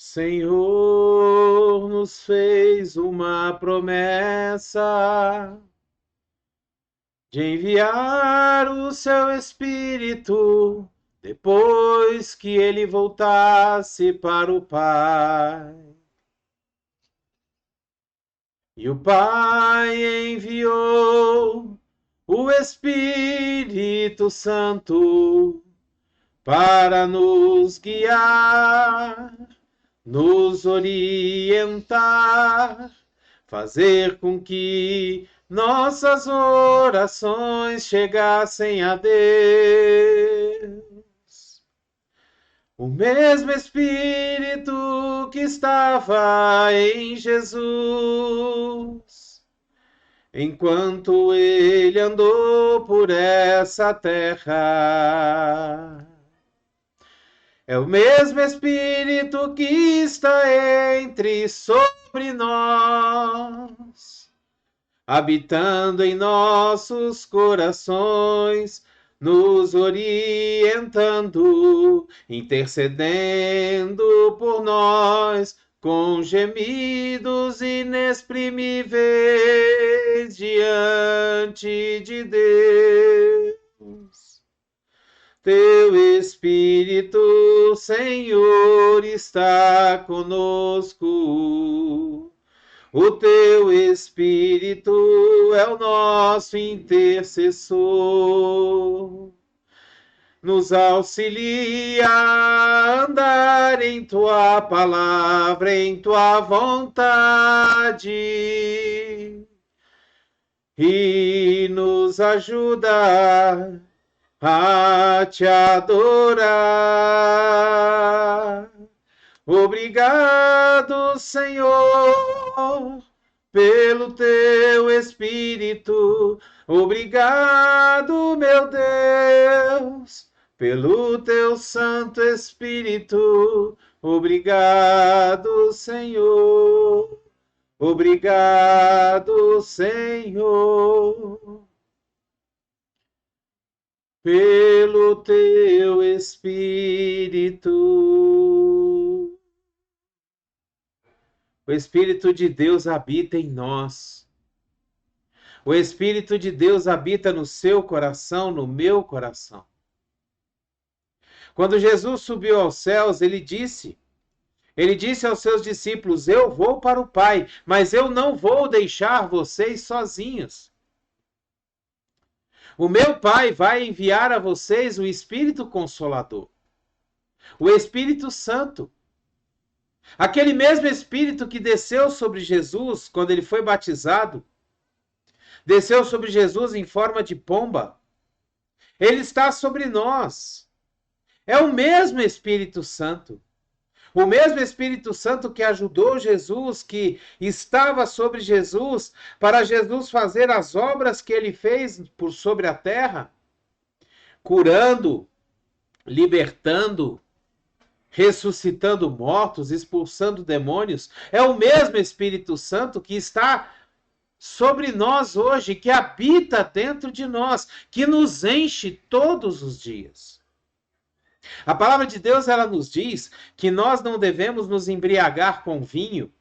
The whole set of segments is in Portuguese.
Senhor nos fez uma promessa de enviar o seu Espírito depois que ele voltasse para o Pai. E o Pai enviou o Espírito Santo para nos guiar, nos orientar, fazer com que nossas orações chegassem a Deus. O mesmo Espírito que estava em Jesus, enquanto ele andou por essa terra. É o mesmo Espírito que está sobre nós, habitando em nossos corações, nos orientando, intercedendo por nós, com gemidos inexprimíveis diante de Deus. Teu Espírito, Senhor, está conosco. O Teu Espírito é o nosso intercessor. Nos auxilia a andar em Tua palavra, em Tua vontade. E nos ajuda a Te adorar. Obrigado, Senhor, pelo Teu Espírito. Obrigado, meu Deus, pelo Teu Santo Espírito. Obrigado, Senhor. Obrigado, Senhor, pelo Teu Espírito. O Espírito de Deus habita em nós. O Espírito de Deus habita no seu coração, no meu coração. Quando Jesus subiu aos céus, ele disse aos seus discípulos: eu vou para o Pai, mas eu não vou deixar vocês sozinhos. O meu Pai vai enviar a vocês o Espírito Consolador, o Espírito Santo. Aquele mesmo Espírito que desceu sobre Jesus quando ele foi batizado, desceu sobre Jesus em forma de pomba. Ele está sobre nós. É o mesmo Espírito Santo. O mesmo Espírito Santo que ajudou Jesus, que estava sobre Jesus, para Jesus fazer as obras que ele fez por sobre a terra, curando, libertando, ressuscitando mortos, expulsando demônios. É o mesmo Espírito Santo que está sobre nós hoje, que habita dentro de nós, que nos enche todos os dias. A palavra de Deus, ela nos diz que nós não devemos nos embriagar com vinho,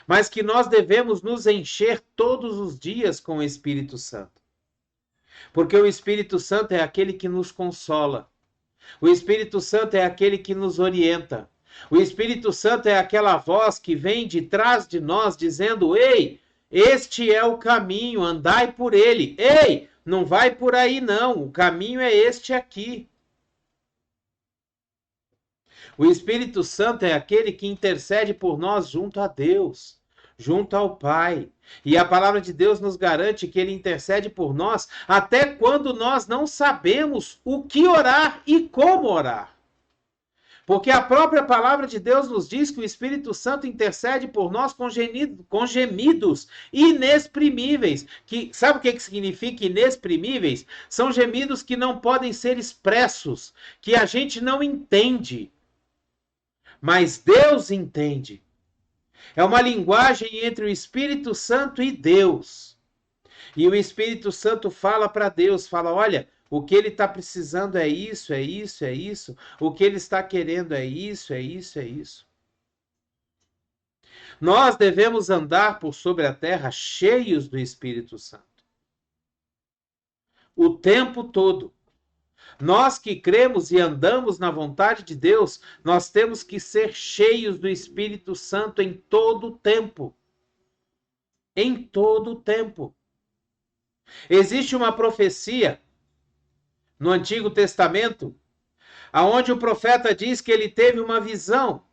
mas que nós devemos nos encher todos os dias com o Espírito Santo. Porque o Espírito Santo é aquele que nos consola. O Espírito Santo é aquele que nos orienta. O Espírito Santo é aquela voz que vem de trás de nós dizendo: ei, este é o caminho, andai por ele. Ei, não vai por aí não, o caminho é este aqui. O Espírito Santo é aquele que intercede por nós junto a Deus, junto ao Pai. E a palavra de Deus nos garante que ele intercede por nós até quando nós não sabemos o que orar e como orar. Porque a própria palavra de Deus nos diz que o Espírito Santo intercede por nós com gemidos inexprimíveis. Sabe o que significa inexprimíveis? São gemidos que não podem ser expressos, que a gente não entende. Mas Deus entende. É uma linguagem entre o Espírito Santo e Deus. E o Espírito Santo fala para Deus, fala: olha, O que ele está precisando é isso, é isso, é isso. O que ele está querendo é isso, é isso, é isso. Nós devemos andar por sobre a terra cheios do Espírito Santo. O tempo todo. Nós que cremos e andamos na vontade de Deus, nós temos que ser cheios do Espírito Santo em todo o tempo. Em todo o tempo. Existe uma profecia no Antigo Testamento, aonde o profeta diz que ele teve uma visão.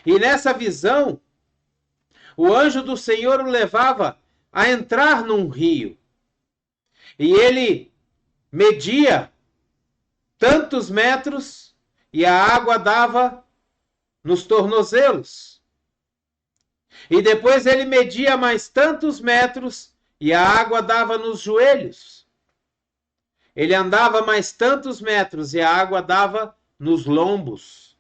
E nessa visão, o anjo do Senhor o levava a entrar num rio. E ele media tantos metros e a água dava nos tornozelos. E depois ele media mais tantos metros e a água dava nos joelhos. Ele andava mais tantos metros e a água dava nos lombos.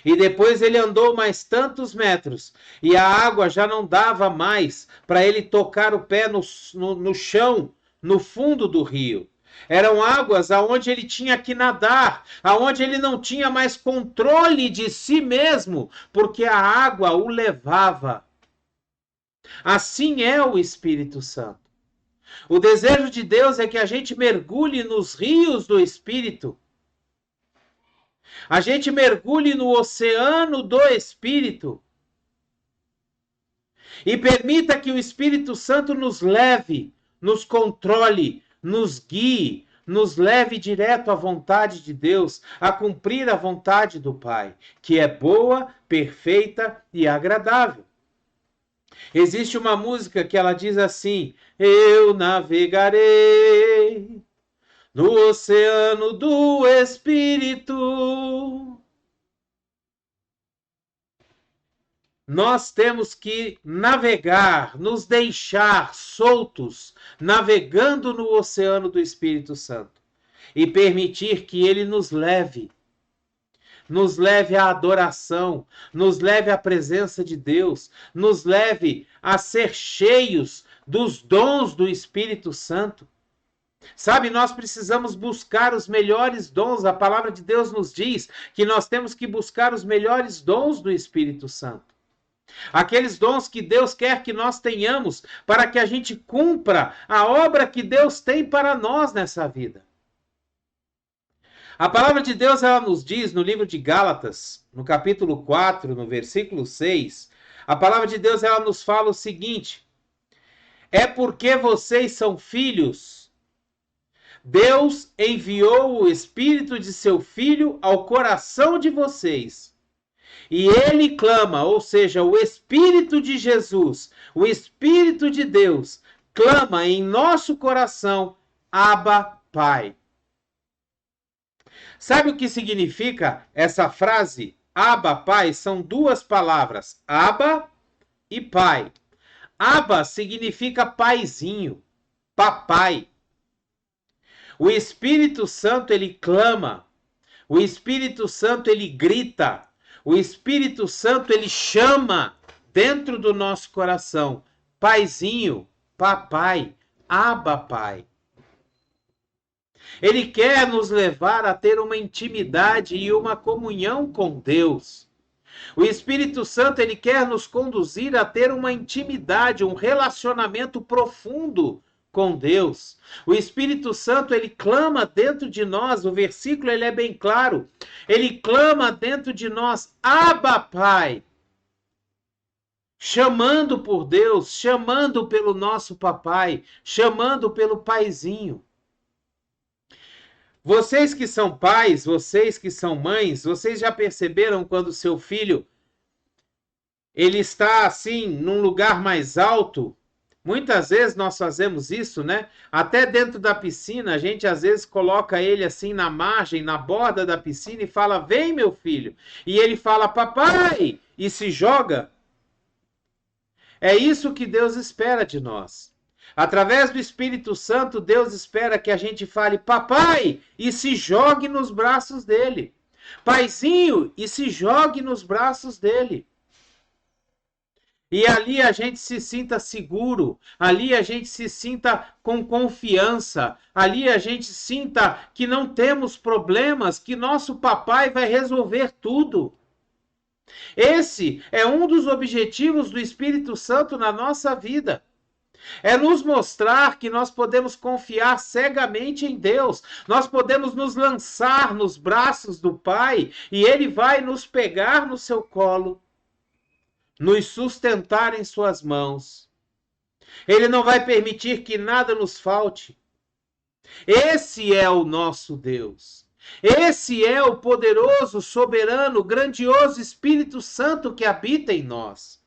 E depois ele andou mais tantos metros e a água já não dava mais para ele tocar o pé no chão, no fundo do rio. Eram águas aonde ele tinha que nadar, aonde ele não tinha mais controle de si mesmo, porque a água o levava. Assim é o Espírito Santo. O desejo de Deus é que a gente mergulhe nos rios do Espírito. A gente mergulhe no oceano do Espírito. E permita que o Espírito Santo nos leve, nos controle, nos guie, nos leve direto à vontade de Deus, a cumprir a vontade do Pai, que é boa, perfeita e agradável. Existe uma música que ela diz assim: eu navegarei no oceano do Espírito. Nós temos que navegar, nos deixar soltos, navegando no oceano do Espírito Santo e permitir que ele nos leve à adoração, nos leve à presença de Deus, nos leve a ser cheios dos dons do Espírito Santo. Sabe, nós precisamos buscar os melhores dons. A palavra de Deus nos diz que nós temos que buscar os melhores dons do Espírito Santo. Aqueles dons que Deus quer que nós tenhamos para que a gente cumpra a obra que Deus tem para nós nessa vida. A palavra de Deus, ela nos diz no livro de Gálatas, no capítulo 4, no versículo 6, a palavra de Deus, ela nos fala o seguinte: é porque vocês são filhos, Deus enviou o Espírito de seu Filho ao coração de vocês. E ele clama, ou seja, o Espírito de Jesus, o Espírito de Deus, clama em nosso coração, Abba, Pai. Sabe o que significa essa frase? Abba, Pai, são duas palavras, Abba e Pai. Abba significa paizinho, papai. O Espírito Santo, ele clama. O Espírito Santo, ele grita. O Espírito Santo, ele chama dentro do nosso coração. Paizinho, papai, Abba, Pai. Ele quer nos levar a ter uma intimidade e uma comunhão com Deus. O Espírito Santo, ele quer nos conduzir a ter uma intimidade, um relacionamento profundo com Deus. O Espírito Santo, ele clama dentro de nós, o versículo ele é bem claro. Ele clama dentro de nós, Abba, Pai. Chamando por Deus, chamando pelo nosso papai, chamando pelo paizinho. Vocês que são pais, vocês que são mães, vocês já perceberam quando seu filho ele está assim num lugar mais alto? Muitas vezes nós fazemos isso, né? Até dentro da piscina, a gente às vezes coloca ele assim na margem, na borda da piscina e fala: "Vem, meu filho". E ele fala: "Papai", e se joga. É isso que Deus espera de nós. Através do Espírito Santo, Deus espera que a gente fale papai e se jogue nos braços dele. Paizinho, e se jogue nos braços dele. E ali a gente se sinta seguro, ali a gente se sinta com confiança, ali a gente sinta que não temos problemas, que nosso papai vai resolver tudo. Esse é um dos objetivos do Espírito Santo na nossa vida. É nos mostrar que nós podemos confiar cegamente em Deus. Nós podemos nos lançar nos braços do Pai e Ele vai nos pegar no seu colo, nos sustentar em suas mãos. Ele não vai permitir que nada nos falte. Esse é o nosso Deus. Esse é o poderoso, soberano, grandioso Espírito Santo que habita em nós.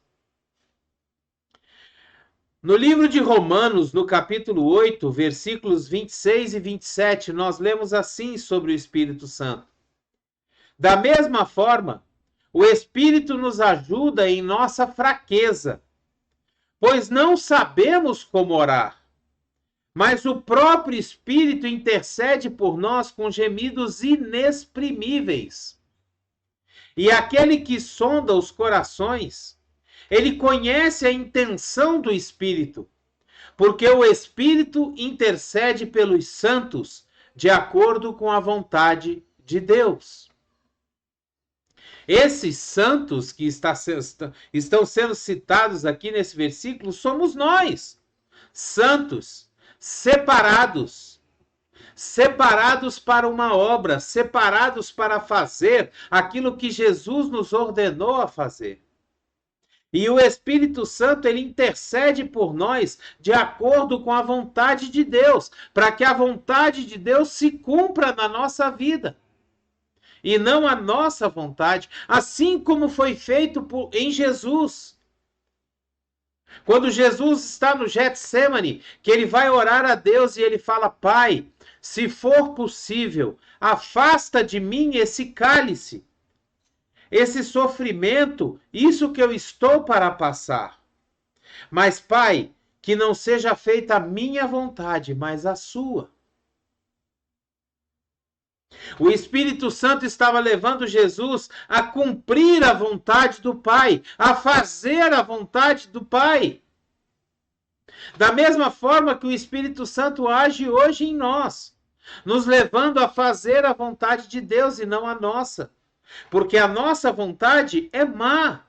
No livro de Romanos, no capítulo 8, versículos 26 e 27, nós lemos assim sobre o Espírito Santo. Da mesma forma, o Espírito nos ajuda em nossa fraqueza, pois não sabemos como orar. Mas o próprio Espírito intercede por nós com gemidos inexprimíveis. E aquele que sonda os corações, ele conhece a intenção do Espírito, porque o Espírito intercede pelos santos de acordo com a vontade de Deus. Esses santos que estão sendo citados aqui nesse versículo somos nós, santos, separados para uma obra, separados para fazer aquilo que Jesus nos ordenou a fazer. E o Espírito Santo, ele intercede por nós de acordo com a vontade de Deus, para que a vontade de Deus se cumpra na nossa vida. E não a nossa vontade, assim como foi feito em Jesus. Quando Jesus está no Getsemane, que ele vai orar a Deus e ele fala: Pai, se for possível, afasta de mim esse cálice, esse sofrimento, isso que eu estou para passar. Mas, Pai, que não seja feita a minha vontade, mas a sua. O Espírito Santo estava levando Jesus a cumprir a vontade do Pai, a fazer a vontade do Pai. Da mesma forma que o Espírito Santo age hoje em nós, nos levando a fazer a vontade de Deus e não a nossa. Porque a nossa vontade é má.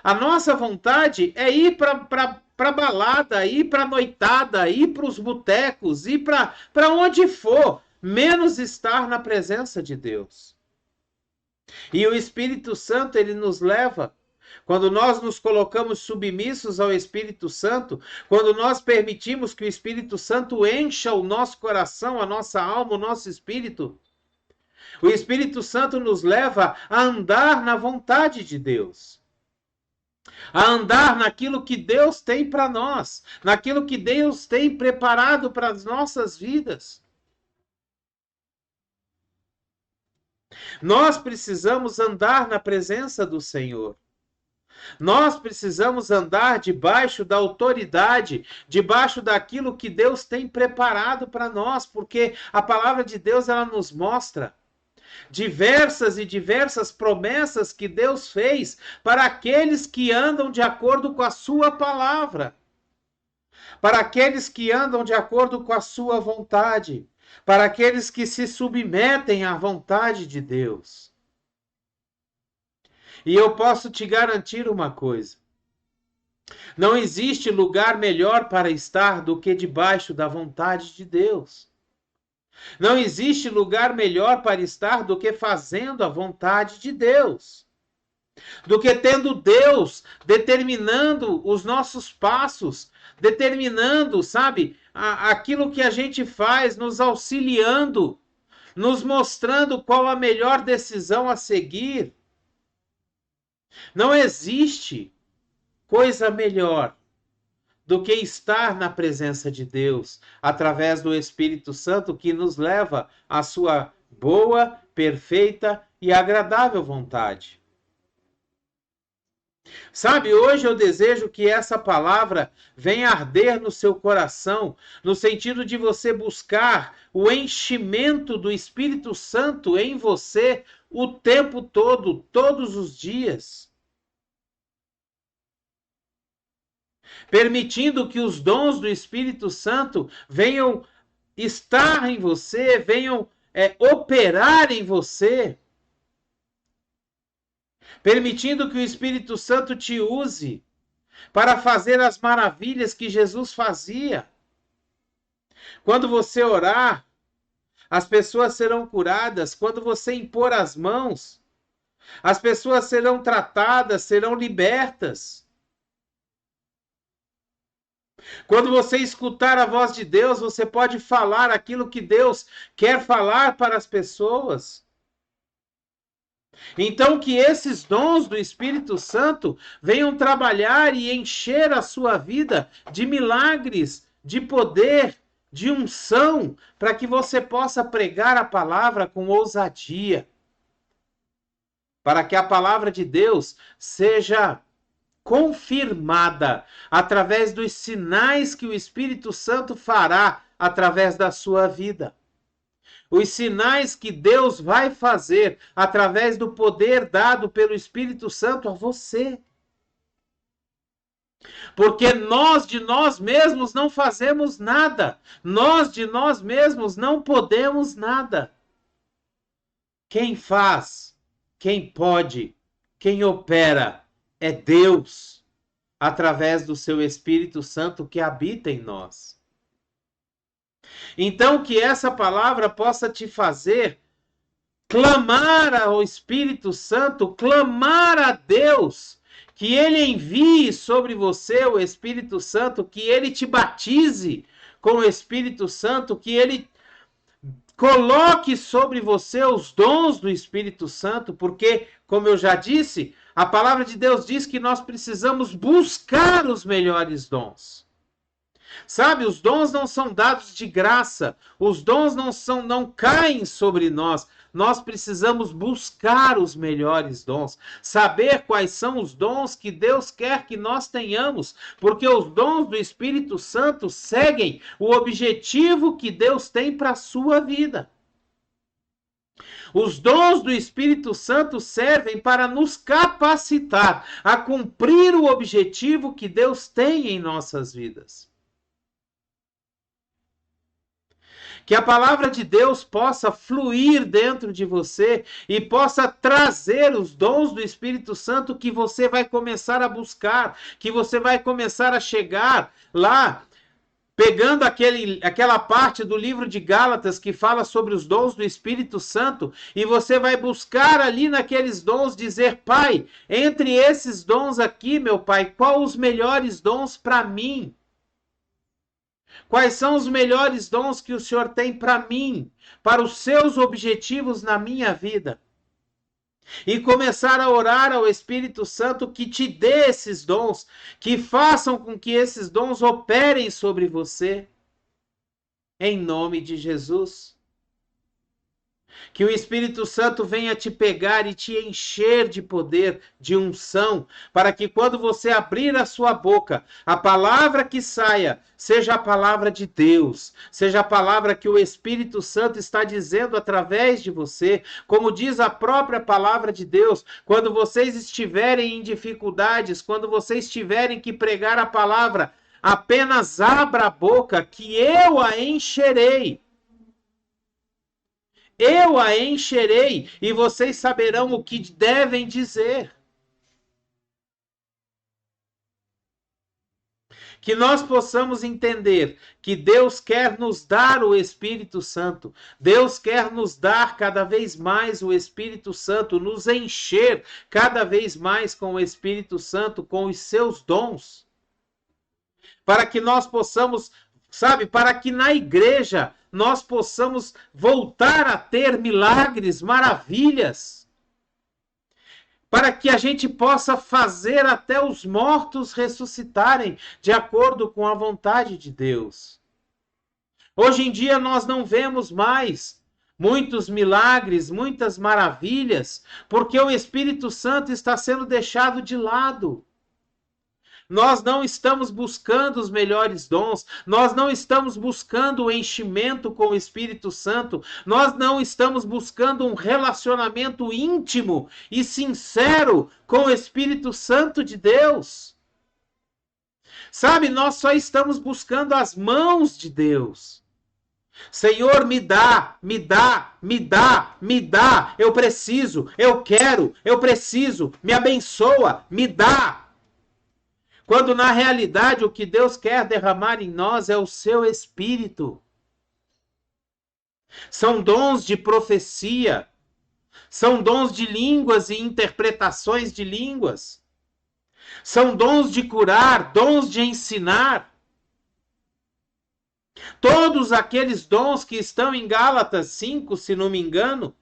A nossa vontade é ir para balada, ir para noitada, ir para os botecos, ir para onde for, menos estar na presença de Deus. E o Espírito Santo, ele nos leva, quando nós nos colocamos submissos ao Espírito Santo, quando nós permitimos que o Espírito Santo encha o nosso coração, a nossa alma, o nosso espírito, o Espírito Santo nos leva a andar na vontade de Deus, a andar naquilo que Deus tem para nós, naquilo que Deus tem preparado para as nossas vidas. Nós precisamos andar na presença do Senhor. Nós precisamos andar debaixo da autoridade, debaixo daquilo que Deus tem preparado para nós, porque a palavra de Deus, ela nos mostra diversas e diversas promessas que Deus fez para aqueles que andam de acordo com a sua palavra, para aqueles que andam de acordo com a sua vontade, para aqueles que se submetem à vontade de Deus. E eu posso te garantir uma coisa: não existe lugar melhor para estar do que debaixo da vontade de Deus. Não existe lugar melhor para estar do que fazendo a vontade de Deus. Do que tendo Deus determinando os nossos passos, determinando, sabe, aquilo que a gente faz, nos auxiliando, nos mostrando qual a melhor decisão a seguir. Não existe coisa melhor do que estar na presença de Deus, através do Espírito Santo que nos leva à sua boa, perfeita e agradável vontade. Sabe, hoje eu desejo que essa palavra venha arder no seu coração, no sentido de você buscar o enchimento do Espírito Santo em você o tempo todo, todos os dias. permitindo que os dons do Espírito Santo venham estar em você, venham operar em você, permitindo que o Espírito Santo te use para fazer as maravilhas que Jesus fazia. Quando você orar, as pessoas serão curadas. Quando você impor as mãos, as pessoas serão tratadas, serão libertas. Quando você escutar a voz de Deus, você pode falar aquilo que Deus quer falar para as pessoas. Então, que esses dons do Espírito Santo venham trabalhar e encher a sua vida de milagres, de poder, de unção, para que você possa pregar a palavra com ousadia. Para que a palavra de Deus seja confirmada através dos sinais que o Espírito Santo fará através da sua vida. Os sinais que Deus vai fazer através do poder dado pelo Espírito Santo a você. Porque nós de nós mesmos não fazemos nada. Nós de nós mesmos não podemos nada. Quem faz, quem pode, quem opera é Deus, através do seu Espírito Santo que habita em nós. Então, que essa palavra possa te fazer clamar ao Espírito Santo, clamar a Deus, que Ele envie sobre você o Espírito Santo, que Ele te batize com o Espírito Santo, que Ele coloque sobre você os dons do Espírito Santo, porque, como eu já disse, a palavra de Deus diz que nós precisamos buscar os melhores dons. Sabe, os dons não são dados de graça, os dons não caem sobre nós. Nós precisamos buscar os melhores dons, saber quais são os dons que Deus quer que nós tenhamos, porque os dons do Espírito Santo seguem o objetivo que Deus tem para a sua vida. Os dons do Espírito Santo servem para nos capacitar a cumprir o objetivo que Deus tem em nossas vidas. Que a palavra de Deus possa fluir dentro de você e possa trazer os dons do Espírito Santo que você vai começar a buscar, que você vai começar a chegar lá, pegando aquela parte do livro de Gálatas que fala sobre os dons do Espírito Santo, e você vai buscar ali naqueles dons dizer: Pai, entre esses dons aqui, meu Pai, qual os melhores dons para mim? Quais são os melhores dons que o Senhor tem para mim, para os seus objetivos na minha vida? E começar a orar ao Espírito Santo que te dê esses dons, que façam com que esses dons operem sobre você. Em nome de Jesus. Que o Espírito Santo venha te pegar e te encher de poder, de unção, para que quando você abrir a sua boca, a palavra que saia seja a palavra de Deus, seja a palavra que o Espírito Santo está dizendo através de você, como diz a própria palavra de Deus. Quando vocês estiverem em dificuldades, quando vocês tiverem que pregar a palavra, apenas abra a boca que eu a encherei. Eu a encherei e vocês saberão o que devem dizer. Que nós possamos entender que Deus quer nos dar o Espírito Santo. Deus quer nos dar cada vez mais o Espírito Santo, nos encher cada vez mais com o Espírito Santo, com os seus dons. Para que nós possamos, para que na igreja nós possamos voltar a ter milagres, maravilhas, para que a gente possa fazer até os mortos ressuscitarem de acordo com a vontade de Deus. Hoje em dia nós não vemos mais muitos milagres, muitas maravilhas, porque o Espírito Santo está sendo deixado de lado. Nós não estamos buscando os melhores dons, nós não estamos buscando o enchimento com o Espírito Santo, nós não estamos buscando um relacionamento íntimo e sincero com o Espírito Santo de Deus. Sabe, nós só estamos buscando as mãos de Deus. Senhor, me dá, me dá, me dá, me dá. Eu preciso, eu quero, eu preciso. Me abençoa, me dá. Quando na realidade o que Deus quer derramar em nós é o seu Espírito. São dons de profecia, são dons de línguas e interpretações de línguas. São dons de curar, dons de ensinar. Todos aqueles dons que estão em Gálatas 5, se não me engano.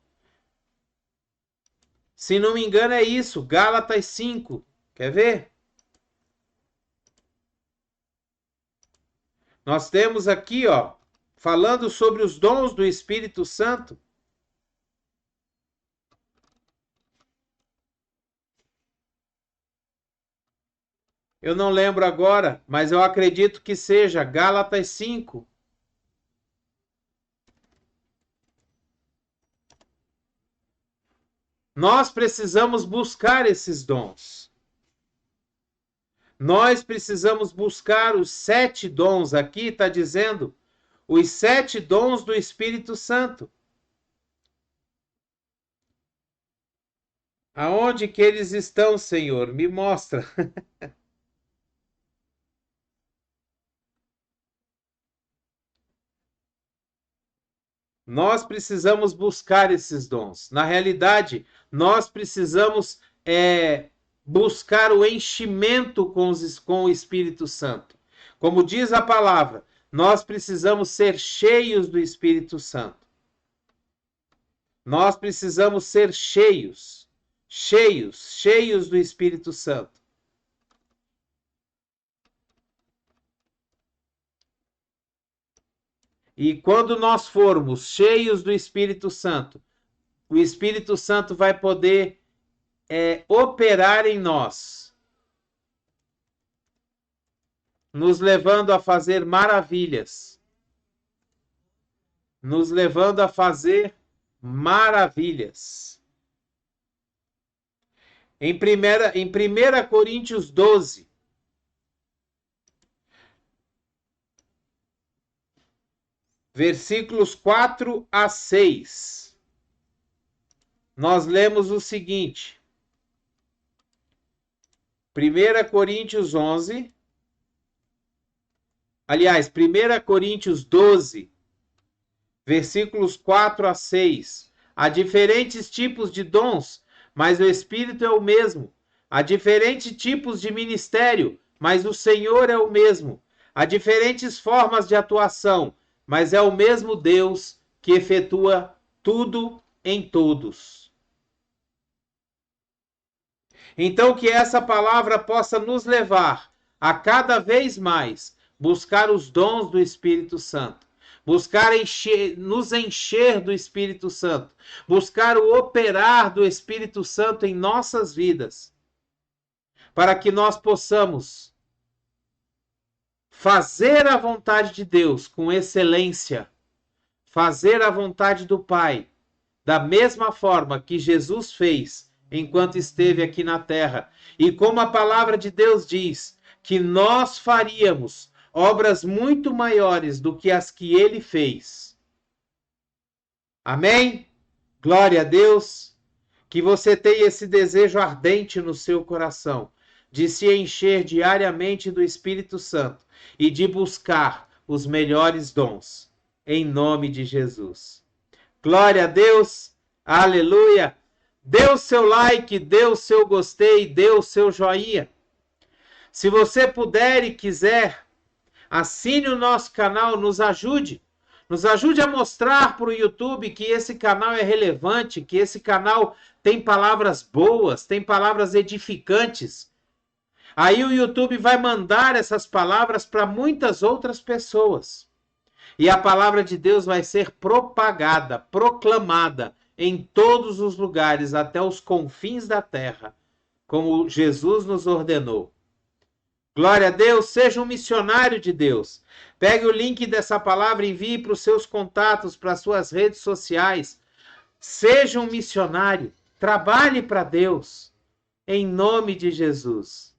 Se não me engano é isso, Gálatas 5. Quer ver? Nós temos aqui, ó, falando sobre os dons do Espírito Santo. Eu não lembro agora, mas eu acredito que seja Gálatas 5. Nós precisamos buscar esses dons. Nós precisamos buscar os 7 dons. Aqui está dizendo os 7 dons do Espírito Santo. Aonde que eles estão, Senhor? Me mostra. Nós precisamos buscar esses dons. Na realidade, nós precisamos buscar o enchimento com o Espírito Santo. Como diz a palavra, nós precisamos ser cheios do Espírito Santo. Nós precisamos ser cheios do Espírito Santo. E quando nós formos cheios do Espírito Santo, o Espírito Santo vai poder operar em nós, nos levando a fazer maravilhas. Nos levando a fazer maravilhas. Em 1 Coríntios 12, versículos 4 a 6, nós lemos o seguinte. 1 Coríntios 11, aliás, 1 Coríntios 12, versículos 4 a 6. Há diferentes tipos de dons, mas o Espírito é o mesmo. Há diferentes tipos de ministério, mas o Senhor é o mesmo. Há diferentes formas de atuação, mas é o mesmo Deus que efetua tudo em todos. Então, que essa palavra possa nos levar a cada vez mais buscar os dons do Espírito Santo, buscar nos encher do Espírito Santo, buscar o operar do Espírito Santo em nossas vidas, para que nós possamos fazer a vontade de Deus com excelência, fazer a vontade do Pai, da mesma forma que Jesus fez enquanto esteve aqui na terra. E como a palavra de Deus diz, que nós faríamos obras muito maiores do que as que ele fez. Amém? Glória a Deus. Que você tenha esse desejo ardente no seu coração de se encher diariamente do Espírito Santo e de buscar os melhores dons, em nome de Jesus. Glória a Deus. Aleluia. Dê o seu like, dê o seu gostei, dê o seu joinha. Se você puder e quiser, assine o nosso canal, nos ajude. Nos ajude a mostrar para o YouTube que esse canal é relevante, que esse canal tem palavras boas, tem palavras edificantes. Aí o YouTube vai mandar essas palavras para muitas outras pessoas. E a palavra de Deus vai ser propagada, proclamada em todos os lugares, até os confins da terra, como Jesus nos ordenou. Glória a Deus, seja um missionário de Deus. Pegue o link dessa palavra e envie para os seus contatos, para as suas redes sociais. Seja um missionário, trabalhe para Deus, em nome de Jesus.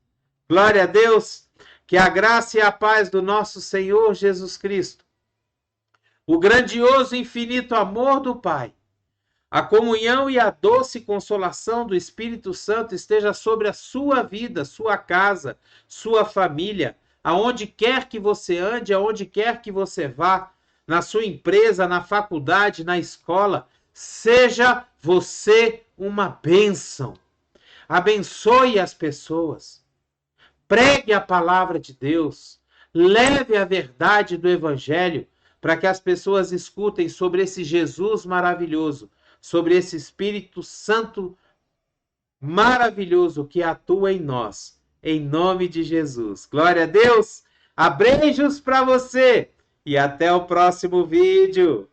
Glória a Deus, Que a graça e a paz do nosso Senhor Jesus Cristo, o grandioso e infinito amor do Pai, a comunhão e a doce consolação do Espírito Santo esteja sobre a sua vida, sua casa, sua família, aonde quer que você ande, aonde quer que você vá, na sua empresa, na faculdade, na escola. Seja você uma bênção. Abençoe as pessoas. Pregue a palavra de Deus. Leve a verdade do Evangelho para que as pessoas escutem sobre esse Jesus maravilhoso, sobre esse Espírito Santo maravilhoso que atua em nós. Em nome de Jesus. Glória a Deus. Abreijos para você. E até o próximo vídeo.